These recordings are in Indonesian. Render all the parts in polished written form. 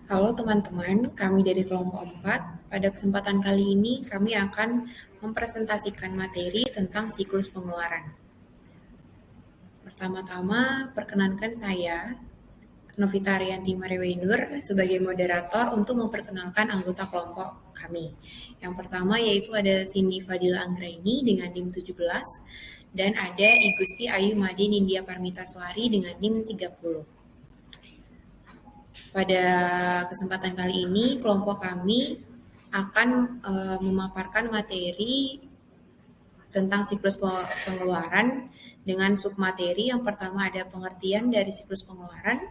Halo teman-teman, kami dari kelompok 4. Pada kesempatan kali ini kami akan mempresentasikan materi tentang siklus pengeluaran. Pertama-tama, perkenankan saya, Novita Ariyanti Mariwainur, sebagai moderator untuk memperkenalkan anggota kelompok kami. Yang pertama yaitu ada Cindy Fadila Anggraini dengan NIM 17 dan ada Igusti Ayu Made Nindya Parmitaswari dengan NIM 30. Pada kesempatan kali ini, kelompok kami akan memaparkan materi tentang siklus pengeluaran dengan submateri. Yang pertama ada pengertian dari siklus pengeluaran,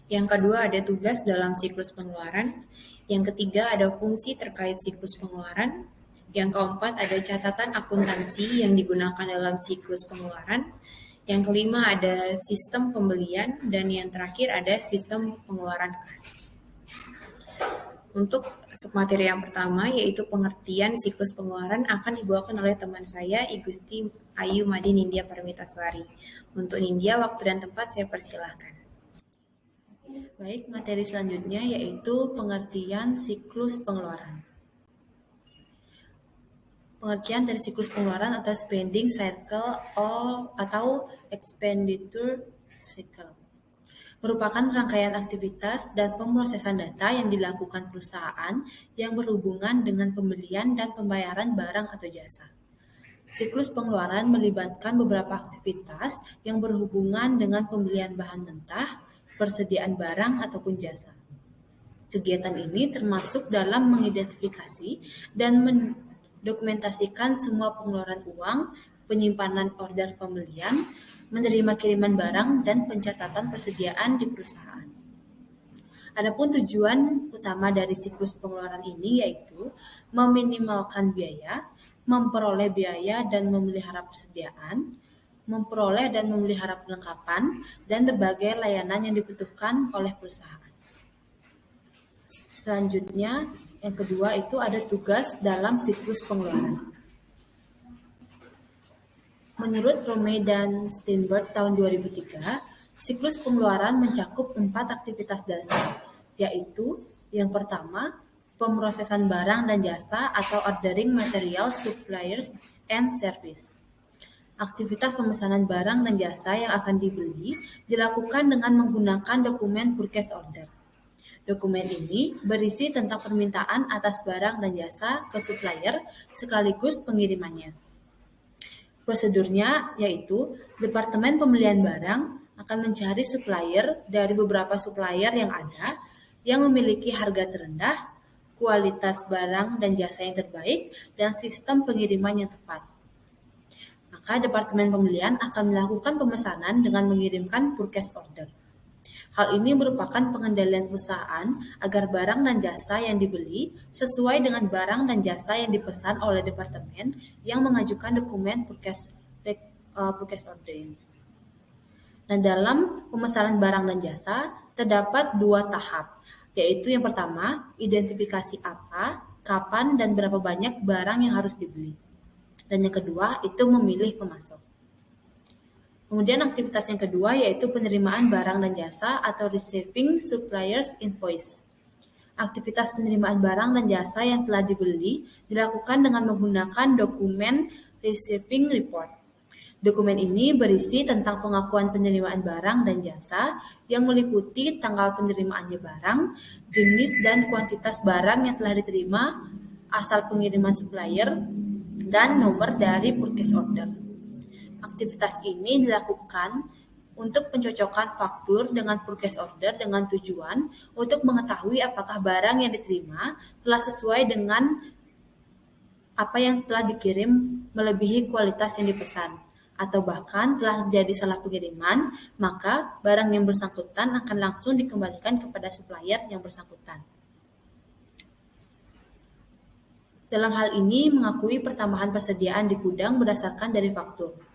yang kedua ada tugas dalam siklus pengeluaran, yang ketiga ada fungsi terkait siklus pengeluaran, yang keempat ada catatan akuntansi yang digunakan dalam siklus pengeluaran, yang kelima ada sistem pembelian, dan yang terakhir ada sistem pengeluaran kas. Untuk submateri yang pertama, yaitu pengertian siklus pengeluaran, akan dibawakan oleh teman saya, Igusti Ayu Made Nindya Parmitaswari. Untuk Nindya, waktu dan tempat saya persilahkan. Baik, materi selanjutnya yaitu pengertian siklus pengeluaran. Pengertian dari siklus pengeluaran atau spending cycle atau expenditure cycle merupakan rangkaian aktivitas dan pemrosesan data yang dilakukan perusahaan yang berhubungan dengan pembelian dan pembayaran barang atau jasa. Siklus pengeluaran melibatkan beberapa aktivitas yang berhubungan dengan pembelian bahan mentah, persediaan barang ataupun jasa. Kegiatan ini termasuk dalam mengidentifikasi dan mendokumentasikan semua pengeluaran uang, penyimpanan order pembelian, menerima kiriman barang, dan pencatatan persediaan di perusahaan. Adapun tujuan utama dari siklus pengeluaran ini yaitu meminimalkan biaya, memperoleh biaya dan memelihara persediaan, memperoleh dan memelihara perlengkapan, dan berbagai layanan yang dibutuhkan oleh perusahaan. Selanjutnya, yang kedua itu ada tugas dalam siklus pengeluaran. Menurut Romey dan Steinberg tahun 2003, siklus pengeluaran mencakup 4 aktivitas dasar, yaitu yang pertama, pemrosesan barang dan jasa atau ordering material, suppliers, and service. Aktivitas pemesanan barang dan jasa yang akan dibeli dilakukan dengan menggunakan dokumen purchase order. Dokumen ini berisi tentang permintaan atas barang dan jasa ke supplier sekaligus pengirimannya. Prosedurnya yaitu Departemen Pembelian Barang akan mencari supplier dari beberapa supplier yang ada yang memiliki harga terendah, kualitas barang dan jasa yang terbaik, dan sistem pengiriman yang tepat. Maka Departemen Pembelian akan melakukan pemesanan dengan mengirimkan purchase order. Hal ini merupakan pengendalian perusahaan agar barang dan jasa yang dibeli sesuai dengan barang dan jasa yang dipesan oleh departemen yang mengajukan dokumen purchase order ini. Nah, dalam pemesanan barang dan jasa terdapat 2 tahap, yaitu yang pertama, identifikasi apa, kapan, dan berapa banyak barang yang harus dibeli. Dan yang kedua, itu memilih pemasok. Kemudian aktivitas yang kedua yaitu penerimaan barang dan jasa atau receiving suppliers invoice. Aktivitas penerimaan barang dan jasa yang telah dibeli dilakukan dengan menggunakan dokumen receiving report. Dokumen ini berisi tentang pengakuan penerimaan barang dan jasa yang meliputi tanggal penerimaannya barang, jenis dan kuantitas barang yang telah diterima, asal pengiriman supplier, dan nomor dari purchase order. Aktivitas ini dilakukan untuk pencocokan faktur dengan purchase order dengan tujuan untuk mengetahui apakah barang yang diterima telah sesuai dengan apa yang telah dikirim melebihi kualitas yang dipesan, atau bahkan telah terjadi salah pengiriman, maka barang yang bersangkutan akan langsung dikembalikan kepada supplier yang bersangkutan. Dalam hal ini mengakui pertambahan persediaan di gudang berdasarkan dari faktur.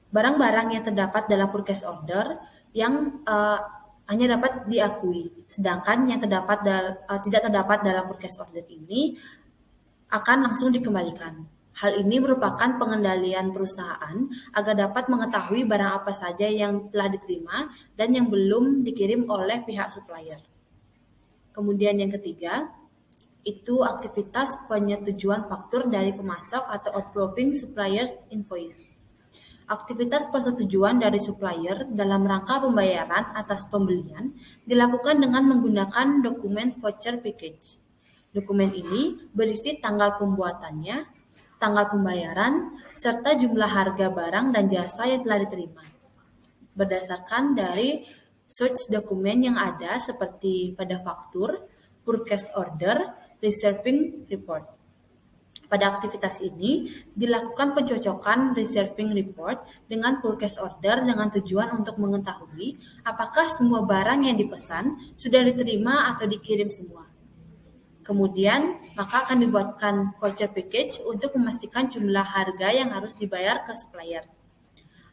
Barang-barang yang terdapat dalam purchase order yang hanya dapat diakui, sedangkan yang tidak terdapat dalam purchase order ini akan langsung dikembalikan. Hal ini merupakan pengendalian perusahaan agar dapat mengetahui barang apa saja yang telah diterima dan yang belum dikirim oleh pihak supplier. Kemudian yang ketiga, itu aktivitas penyetujuan faktur dari pemasok atau approving suppliers invoice. Aktivitas persetujuan dari supplier dalam rangka pembayaran atas pembelian dilakukan dengan menggunakan dokumen voucher package. Dokumen ini berisi tanggal pembuatannya, tanggal pembayaran, serta jumlah harga barang dan jasa yang telah diterima. Berdasarkan dari search dokumen yang ada seperti pada faktur, purchase order, reserving report. Pada aktivitas ini, dilakukan pencocokan reserving report dengan purchase order dengan tujuan untuk mengetahui apakah semua barang yang dipesan sudah diterima atau dikirim semua. Kemudian, maka akan dibuatkan voucher package untuk memastikan jumlah harga yang harus dibayar ke supplier.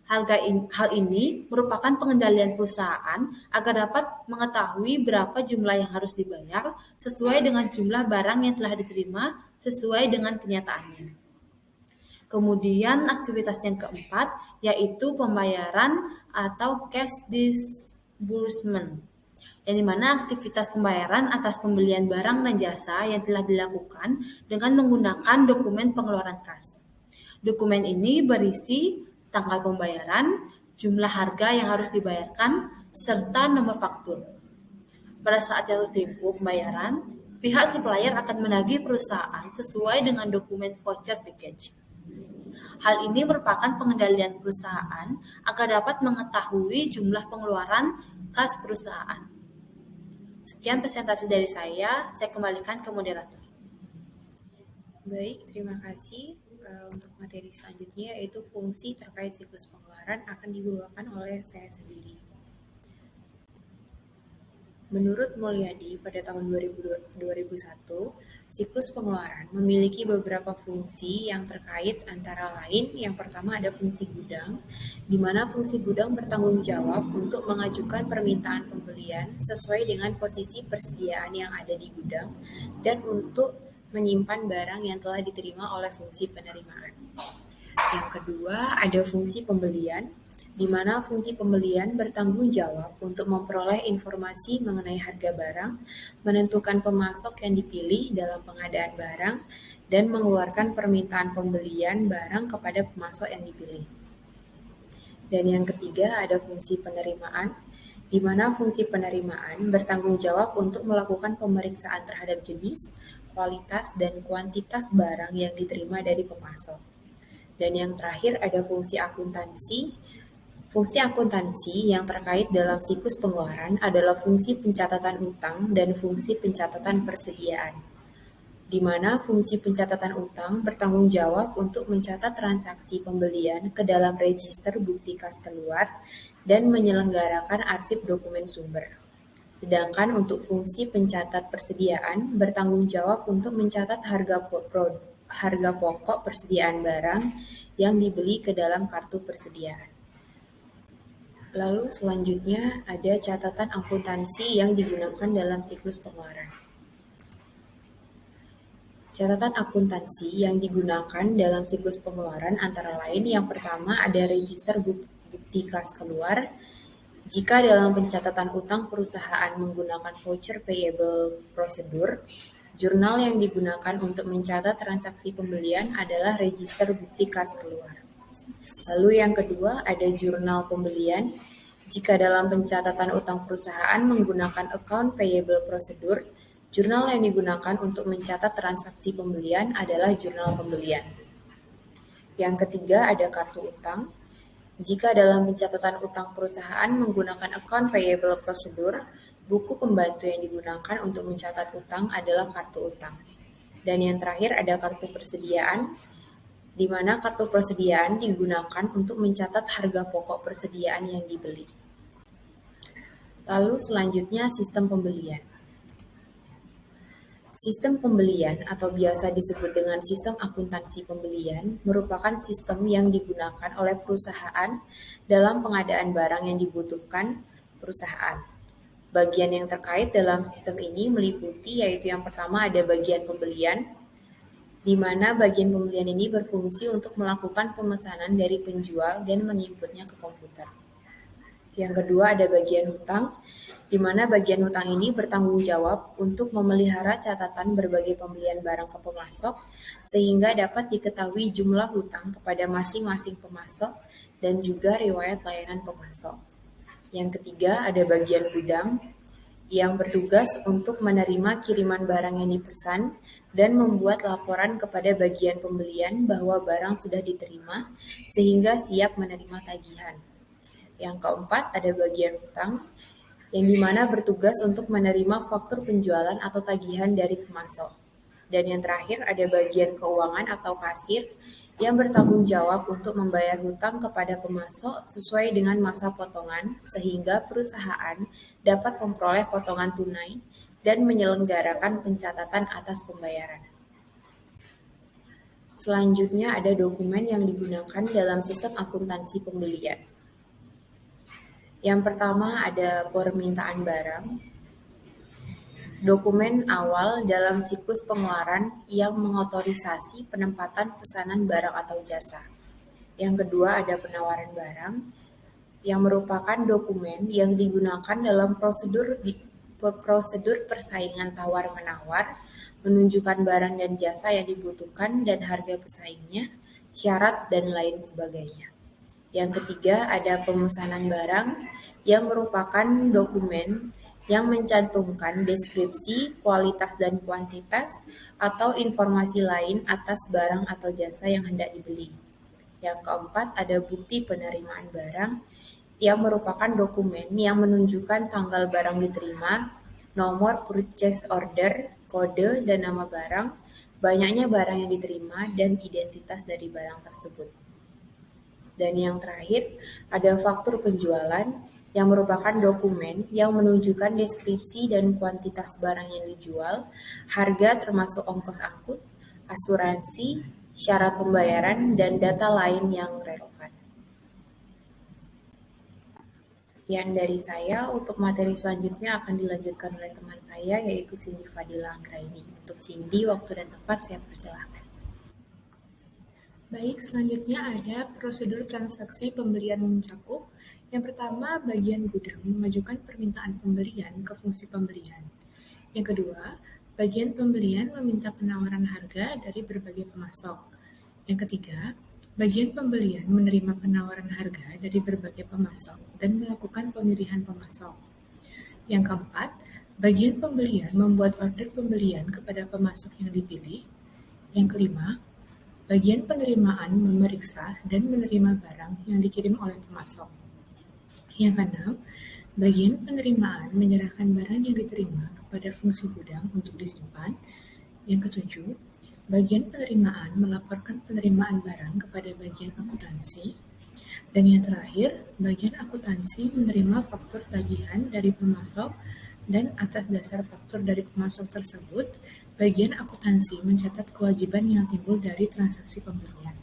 Hal ini merupakan pengendalian perusahaan agar dapat mengetahui berapa jumlah yang harus dibayar sesuai dengan jumlah barang yang telah diterima sesuai dengan kenyataannya. Kemudian aktivitas yang keempat yaitu pembayaran atau cash disbursement, yang dimana aktivitas pembayaran atas pembelian barang dan jasa yang telah dilakukan dengan menggunakan dokumen pengeluaran kas. Dokumen ini berisi tanggal pembayaran, jumlah harga yang harus dibayarkan, serta nomor faktur. Pada saat jatuh tempo pembayaran, pihak supplier akan menagih perusahaan sesuai dengan dokumen voucher package. Hal ini merupakan pengendalian perusahaan agar dapat mengetahui jumlah pengeluaran kas perusahaan. Sekian presentasi dari saya kembalikan ke moderator. Baik, terima kasih. Untuk materi selanjutnya yaitu fungsi terkait siklus pengeluaran akan dibawakan oleh saya sendiri. Menurut Mulyadi pada tahun 2001, siklus pengeluaran memiliki beberapa fungsi yang terkait, antara lain yang pertama ada fungsi gudang, di mana fungsi gudang bertanggung jawab untuk mengajukan permintaan pembelian sesuai dengan posisi persediaan yang ada di gudang dan untuk menyimpan barang yang telah diterima oleh fungsi penerimaan. Yang kedua, ada fungsi pembelian, di mana fungsi pembelian bertanggung jawab untuk memperoleh informasi mengenai harga barang, menentukan pemasok yang dipilih dalam pengadaan barang, dan mengeluarkan permintaan pembelian barang kepada pemasok yang dipilih. Dan yang ketiga, ada fungsi penerimaan, di mana fungsi penerimaan bertanggung jawab untuk melakukan pemeriksaan terhadap jenis, kualitas, dan kuantitas barang yang diterima dari pemasok. Dan yang terakhir ada fungsi akuntansi. Fungsi akuntansi yang terkait dalam siklus pengeluaran adalah fungsi pencatatan utang dan fungsi pencatatan persediaan, di mana fungsi pencatatan utang bertanggung jawab untuk mencatat transaksi pembelian ke dalam register bukti kas keluar dan menyelenggarakan arsip dokumen sumber. Sedangkan untuk fungsi pencatat persediaan bertanggung jawab untuk mencatat harga pokok persediaan barang yang dibeli ke dalam kartu persediaan. Lalu selanjutnya ada catatan akuntansi yang digunakan dalam siklus pengeluaran. Catatan akuntansi yang digunakan dalam siklus pengeluaran antara lain yang pertama ada register bukti kas keluar. Jika dalam pencatatan utang perusahaan menggunakan voucher payable prosedur, jurnal yang digunakan untuk mencatat transaksi pembelian adalah register bukti kas keluar. Lalu yang kedua ada jurnal pembelian. Jika dalam pencatatan utang perusahaan menggunakan account payable prosedur, jurnal yang digunakan untuk mencatat transaksi pembelian adalah jurnal pembelian. Yang ketiga ada kartu utang. Jika dalam pencatatan utang perusahaan menggunakan account payable prosedur, buku pembantu yang digunakan untuk mencatat utang adalah kartu utang. Dan yang terakhir ada kartu persediaan, di mana kartu persediaan digunakan untuk mencatat harga pokok persediaan yang dibeli. Lalu selanjutnya sistem pembelian. Sistem pembelian atau biasa disebut dengan sistem akuntansi pembelian merupakan sistem yang digunakan oleh perusahaan dalam pengadaan barang yang dibutuhkan perusahaan. Bagian yang terkait dalam sistem ini meliputi yaitu yang pertama ada bagian pembelian, di mana bagian pembelian ini berfungsi untuk melakukan pemesanan dari penjual dan menginputnya ke komputer. Yang kedua ada bagian hutang, di mana bagian hutang ini bertanggung jawab untuk memelihara catatan berbagai pembelian barang ke pemasok sehingga dapat diketahui jumlah hutang kepada masing-masing pemasok dan juga riwayat layanan pemasok. Yang ketiga ada bagian gudang yang bertugas untuk menerima kiriman barang yang dipesan dan membuat laporan kepada bagian pembelian bahwa barang sudah diterima sehingga siap menerima tagihan. Yang keempat ada bagian hutang yang dimana bertugas untuk menerima faktur penjualan atau tagihan dari pemasok. Dan yang terakhir ada bagian keuangan atau kasir yang bertanggung jawab untuk membayar hutang kepada pemasok sesuai dengan masa potongan sehingga perusahaan dapat memperoleh potongan tunai dan menyelenggarakan pencatatan atas pembayaran. Selanjutnya ada dokumen yang digunakan dalam sistem akuntansi pembelian. Yang pertama ada permintaan barang. Dokumen awal dalam siklus pengeluaran yang mengotorisasi penempatan pesanan barang atau jasa. Yang kedua ada penawaran barang yang merupakan dokumen yang digunakan dalam prosedur persaingan tawar-menawar, menunjukkan barang dan jasa yang dibutuhkan dan harga pesaingnya, syarat dan lain sebagainya. Yang ketiga ada pemesanan barang yang merupakan dokumen yang mencantumkan deskripsi, kualitas dan kuantitas atau informasi lain atas barang atau jasa yang hendak dibeli. Yang keempat ada bukti penerimaan barang yang merupakan dokumen yang menunjukkan tanggal barang diterima, nomor purchase order, kode dan nama barang, banyaknya barang yang diterima dan identitas dari barang tersebut. Dan yang terakhir, ada faktur penjualan yang merupakan dokumen yang menunjukkan deskripsi dan kuantitas barang yang dijual, harga termasuk ongkos angkut, asuransi, syarat pembayaran, dan data lain yang relevan. Sekian dari saya, untuk materi selanjutnya akan dilanjutkan oleh teman saya yaitu Cindy Fadila Anggraini. Untuk Cindy, waktu dan tempat saya persilahkan. Baik, selanjutnya ada prosedur transaksi pembelian mencakup. Yang pertama, bagian gudang mengajukan permintaan pembelian ke fungsi pembelian. Yang kedua, bagian pembelian meminta penawaran harga dari berbagai pemasok. Yang ketiga, bagian pembelian menerima penawaran harga dari berbagai pemasok dan melakukan pemilihan pemasok. Yang keempat, bagian pembelian membuat order pembelian kepada pemasok yang dipilih. Yang kelima, bagian penerimaan memeriksa dan menerima barang yang dikirim oleh pemasok. Yang keenam, bagian penerimaan menyerahkan barang yang diterima kepada fungsi gudang untuk disimpan. Yang ketujuh, bagian penerimaan melaporkan penerimaan barang kepada bagian akuntansi. Dan yang terakhir, bagian akuntansi menerima faktur tagihan dari pemasok dan atas dasar faktur dari pemasok tersebut, bagian akuntansi mencatat kewajiban yang timbul dari transaksi pembelian.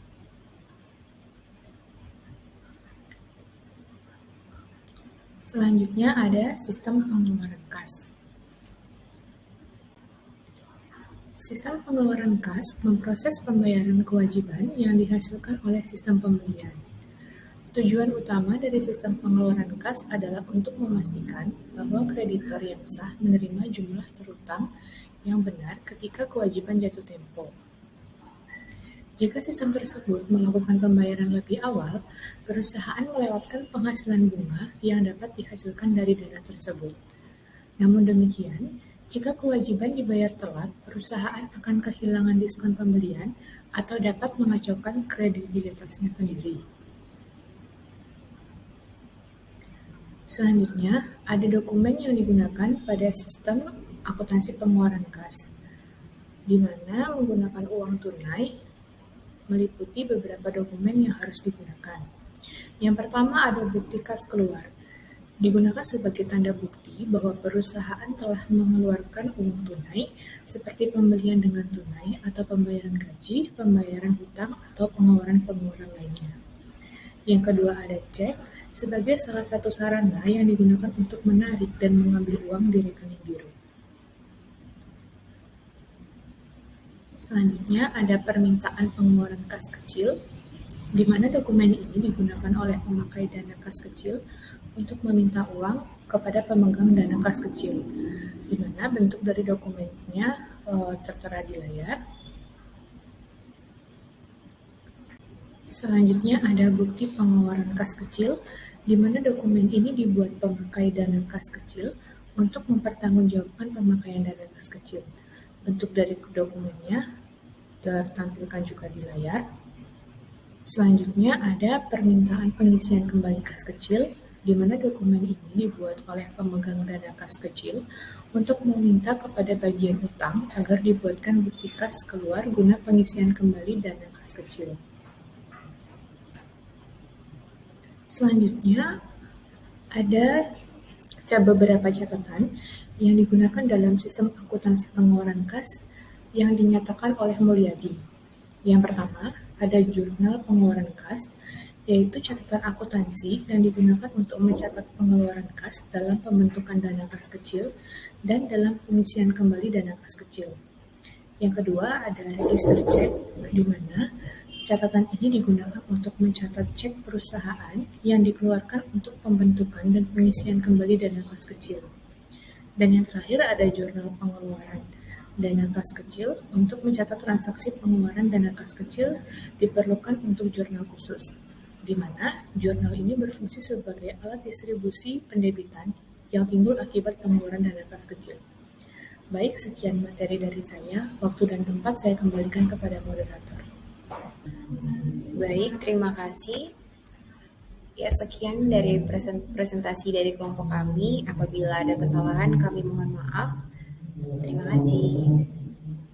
Selanjutnya ada sistem pengeluaran kas. Sistem pengeluaran kas memproses pembayaran kewajiban yang dihasilkan oleh sistem pembelian. Tujuan utama dari sistem pengeluaran kas adalah untuk memastikan bahwa kreditor yang sah menerima jumlah terutang yang benar ketika kewajiban jatuh tempo. Jika sistem tersebut melakukan pembayaran lebih awal, perusahaan melewatkan penghasilan bunga yang dapat dihasilkan dari dana tersebut. Namun demikian, jika kewajiban dibayar telat, perusahaan akan kehilangan diskon pembelian atau dapat mengacaukan kredibilitasnya sendiri. Selanjutnya, ada dokumen yang digunakan pada sistem akuntansi pengeluaran kas, di mana menggunakan uang tunai meliputi beberapa dokumen yang harus digunakan. Yang pertama ada bukti kas keluar, digunakan sebagai tanda bukti bahwa perusahaan telah mengeluarkan uang tunai seperti pembelian dengan tunai atau pembayaran gaji, pembayaran hutang, atau pengeluaran-pengeluaran lainnya. Yang kedua ada cek, sebagai salah satu sarana yang digunakan untuk menarik dan mengambil uang di rekening biru. Selanjutnya ada permintaan pengeluaran kas kecil, di mana dokumen ini digunakan oleh pemakai dana kas kecil untuk meminta uang kepada pemegang dana kas kecil, di mana bentuk dari dokumennya tertera di layar. Selanjutnya ada bukti pengeluaran kas kecil, di mana dokumen ini dibuat pemakai dana kas kecil untuk mempertanggungjawabkan pemakaian dana kas kecil. Bentuk dari dokumennya tertampilkan juga di layar. Selanjutnya ada permintaan pengisian kembali kas kecil, di mana dokumen ini dibuat oleh pemegang dana kas kecil untuk meminta kepada bagian utang agar dibuatkan bukti kas keluar guna pengisian kembali dana kas kecil. Selanjutnya ada beberapa catatan yang digunakan dalam sistem akuntansi pengeluaran kas yang dinyatakan oleh Mulyadi. Yang pertama, ada jurnal pengeluaran kas, yaitu catatan akuntansi yang digunakan untuk mencatat pengeluaran kas dalam pembentukan dana kas kecil dan dalam pengisian kembali dana kas kecil. Yang kedua, ada register cek, di mana catatan ini digunakan untuk mencatat cek perusahaan yang dikeluarkan untuk pembentukan dan pengisian kembali dana kas kecil. Dan yang terakhir ada jurnal pengeluaran dana kas kecil. Untuk mencatat transaksi pengeluaran dana kas kecil diperlukan untuk jurnal khusus, di mana jurnal ini berfungsi sebagai alat distribusi pendebitan yang timbul akibat pengeluaran dana kas kecil. Baik, sekian materi dari saya. Waktu dan tempat saya kembalikan kepada moderator. Baik, terima kasih. Ya, sekian dari presentasi dari kelompok kami. Apabila ada kesalahan, kami mohon maaf. Terima kasih.